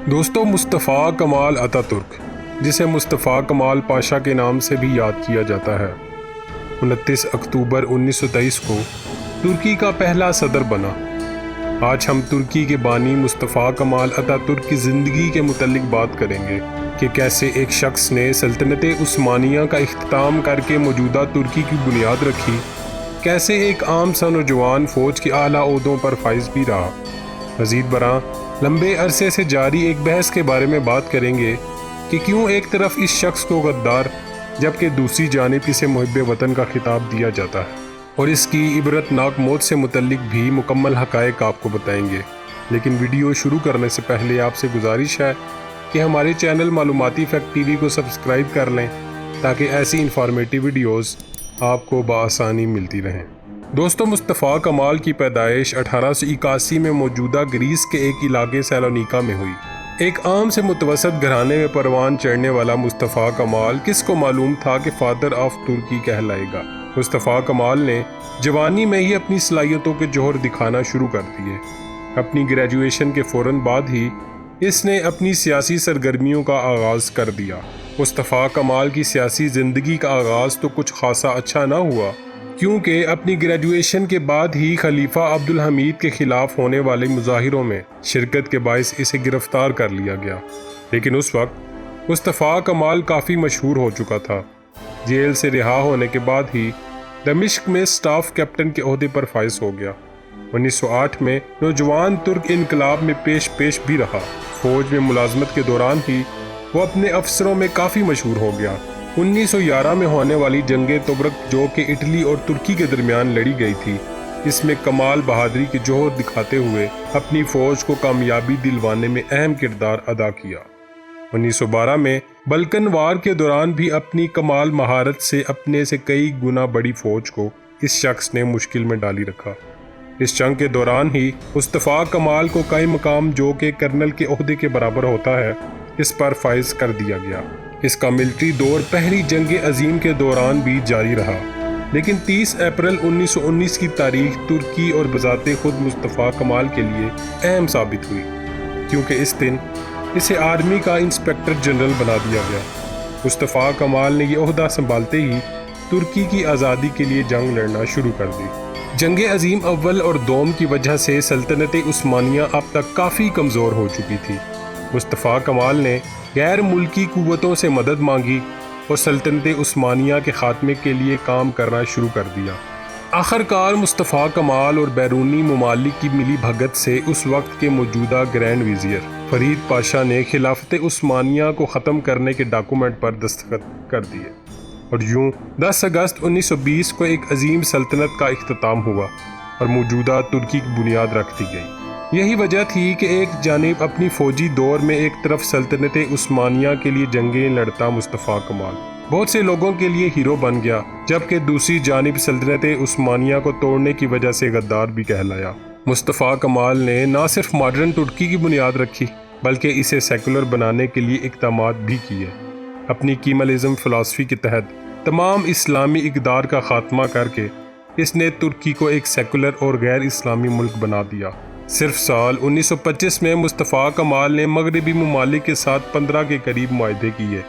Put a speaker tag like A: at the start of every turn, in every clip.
A: دوستو، مصطفیٰ کمال اتاتürk، جسے مصطفیٰ کمال پاشا کے نام سے بھی یاد کیا جاتا ہے، 29 اکتوبر 1923 کو ترکی کا پہلا صدر بنا۔ آج ہم ترکی کے بانی مصطفیٰ کمال اتاتürk کی زندگی کے متعلق بات کریں گے کہ کیسے ایک شخص نے سلطنت عثمانیہ کا اختتام کر کے موجودہ ترکی کی بنیاد رکھی، کیسے ایک عام سا نوجوان فوج کے اعلیٰ عہدوں پر فائز بھی رہا۔ مزید برآں لمبے عرصے سے جاری ایک بحث کے بارے میں بات کریں گے کہ کیوں ایک طرف اس شخص کو غدار جبکہ دوسری جانب اسے محب وطن کا خطاب دیا جاتا ہے، اور اس کی عبرت ناک موت سے متعلق بھی مکمل حقائق آپ کو بتائیں گے۔ لیکن ویڈیو شروع کرنے سے پہلے آپ سے گزارش ہے کہ ہمارے چینل معلوماتی فیکٹ ٹی وی کو سبسکرائب کر لیں تاکہ ایسی انفارمیٹیو ویڈیوز آپ کو بآسانی ملتی رہیں۔ دوستو، مصطفیٰ کمال کی پیدائش 1881 میں موجودہ گریس کے ایک علاقے سیلونیکا میں ہوئی۔ ایک عام سے متوسط گھرانے میں پروان چڑھنے والا مصطفیٰ کمال کس کو معلوم تھا کہ فادر آف ترکی کہلائے گا۔ مصطفیٰ کمال نے جوانی میں ہی اپنی صلاحیتوں کے جوہر دکھانا شروع کر دیے۔ اپنی گریجویشن کے فوراً بعد ہی اس نے اپنی سیاسی سرگرمیوں کا آغاز کر دیا۔ مصطفیٰ کمال کی سیاسی زندگی کا آغاز تو کچھ خاصا اچھا نہ ہوا، کیونکہ اپنی گریجویشن کے بعد ہی خلیفہ عبدالحمید کے خلاف ہونے والے مظاہروں میں شرکت کے باعث اسے گرفتار کر لیا گیا۔ لیکن اس وقت مصطفیٰ کمال کافی مشہور ہو چکا تھا۔ جیل سے رہا ہونے کے بعد ہی دمشق میں سٹاف کیپٹن کے عہدے پر فائز ہو گیا۔ 1908 میں نوجوان ترک انقلاب میں پیش بھی رہا۔ فوج میں ملازمت کے دوران ہی وہ اپنے افسروں میں کافی مشہور ہو گیا۔ 1911 میں ہونے والی جنگ تبرک جو کہ اٹلی اور ترکی کے درمیان لڑی گئی تھی، اس میں کمال بہادری کے جوہر دکھاتے ہوئے اپنی فوج کو کامیابی دلوانے میں اہم کردار ادا کیا۔ 1912 میں بلکن وار کے دوران بھی اپنی کمال مہارت سے اپنے سے کئی گنا بڑی فوج کو اس شخص نے مشکل میں ڈالی رکھا۔ اس جنگ کے دوران ہی مصطفیٰ کمال کو قائم مقام جو کہ کرنل کے عہدے کے برابر ہوتا ہے، اس پر فائز کر دیا گیا۔ اس کا ملٹری دور پہلی جنگ عظیم کے دوران بھی جاری رہا، لیکن 30 اپریل 1919 کی تاریخ ترکی اور بذات خود مصطفیٰ کمال کے لیے اہم ثابت ہوئی، کیونکہ اس دن اسے آرمی کا انسپکٹر جنرل بنا دیا گیا۔ مصطفیٰ کمال نے یہ عہدہ سنبھالتے ہی ترکی کی آزادی کے لیے جنگ لڑنا شروع کر دی۔ جنگ عظیم اول اور دوم کی وجہ سے سلطنت عثمانیہ اب تک کافی کمزور ہو چکی تھی۔ مصطفیٰ کمال نے غیر ملکی قوتوں سے مدد مانگی اور سلطنت عثمانیہ کے خاتمے کے لیے کام کرنا شروع کر دیا۔ آخر کار مصطفیٰ کمال اور بیرونی ممالک کی ملی بھگت سے اس وقت کے موجودہ گرینڈ وزیر فرید پاشا نے خلافت عثمانیہ کو ختم کرنے کے ڈاکومنٹ پر دستخط کر دیے، اور یوں 10 اگست 1920 کو ایک عظیم سلطنت کا اختتام ہوا اور موجودہ ترکی کی بنیاد رکھ دی گئی۔ یہی وجہ تھی کہ ایک جانب اپنی فوجی دور میں ایک طرف سلطنت عثمانیہ کے لیے جنگیں لڑتا مصطفیٰ کمال بہت سے لوگوں کے لیے ہیرو بن گیا، جبکہ دوسری جانب سلطنت عثمانیہ کو توڑنے کی وجہ سے غدار بھی کہلایا۔ مصطفیٰ کمال نے نہ صرف ماڈرن ترکی کی بنیاد رکھی بلکہ اسے سیکولر بنانے کے لیے اقدامات بھی کیے۔ اپنی کیملزم فلسفی کے تحت تمام اسلامی اقدار کا خاتمہ کر کے اس نے ترکی کو ایک سیکولر اور غیر اسلامی ملک بنا دیا۔ صرف سال 1925 میں مصطفیٰ کمال نے مغربی ممالک کے ساتھ 15 کے قریب معاہدے کیے،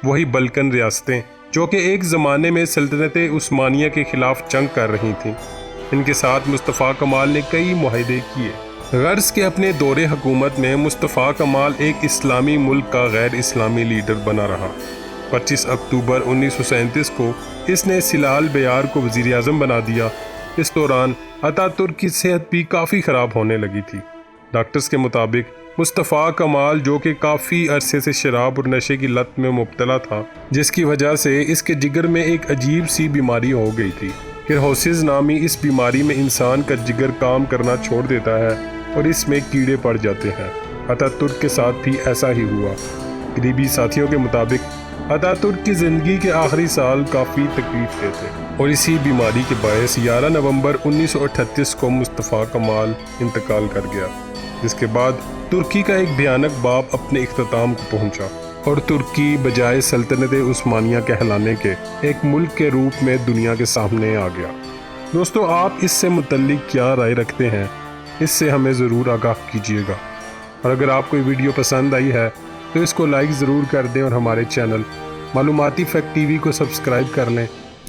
A: وہی بلکن ریاستیں جو کہ ایک زمانے میں سلطنت عثمانیہ کے خلاف جنگ کر رہی تھیں، ان کے ساتھ مصطفیٰ کمال نے کئی معاہدے کیے۔ غرض کے اپنے دور حکومت میں مصطفیٰ کمال ایک اسلامی ملک کا غیر اسلامی لیڈر بنا رہا۔ 25 اکتوبر 1937 کو اس نے سلال بیار کو وزیر اعظم بنا دیا۔ اس دوران اتاتürk کی صحت بھی کافی خراب ہونے لگی تھی۔ ڈاکٹرز کے مطابق مصطفیٰ کمال جو کہ کافی عرصے سے شراب اور نشے کی لت میں مبتلا تھا، جس کی وجہ سے اس کے جگر میں ایک عجیب سی بیماری ہو گئی تھی۔ کرہوسز نامی اس بیماری میں انسان کا جگر کام کرنا چھوڑ دیتا ہے اور اس میں کیڑے پڑ جاتے ہیں۔ اتاتürk کے ساتھ بھی ایسا ہی ہوا۔ قریبی ساتھیوں کے مطابق اتاتürk کی زندگی کے آخری سال کافی تکلیف دہ تھے، اور اسی بیماری کے باعث 11 نومبر 1938 کو مصطفیٰ کمال انتقال کر گیا، جس کے بعد ترکی کا ایک بھیانک باب اپنے اختتام کو پہنچا اور ترکی بجائے سلطنت عثمانیہ کہلانے کے ایک ملک کے روپ میں دنیا کے سامنے آ گیا۔ دوستو، آپ اس سے متعلق کیا رائے رکھتے ہیں؟ اس سے ہمیں ضرور آگاہ کیجیے گا۔ اور اگر آپ کو یہ ویڈیو پسند آئی ہے تو اس کو لائک ضرور کر دیں اور ہمارے چینل معلوماتی فیکٹ ٹی وی کو سبسکرائب کر لیں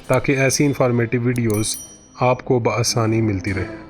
A: تاکہ ایسی انفارمیٹیو ویڈیوز آپ کو بآسانی ملتی رہیں۔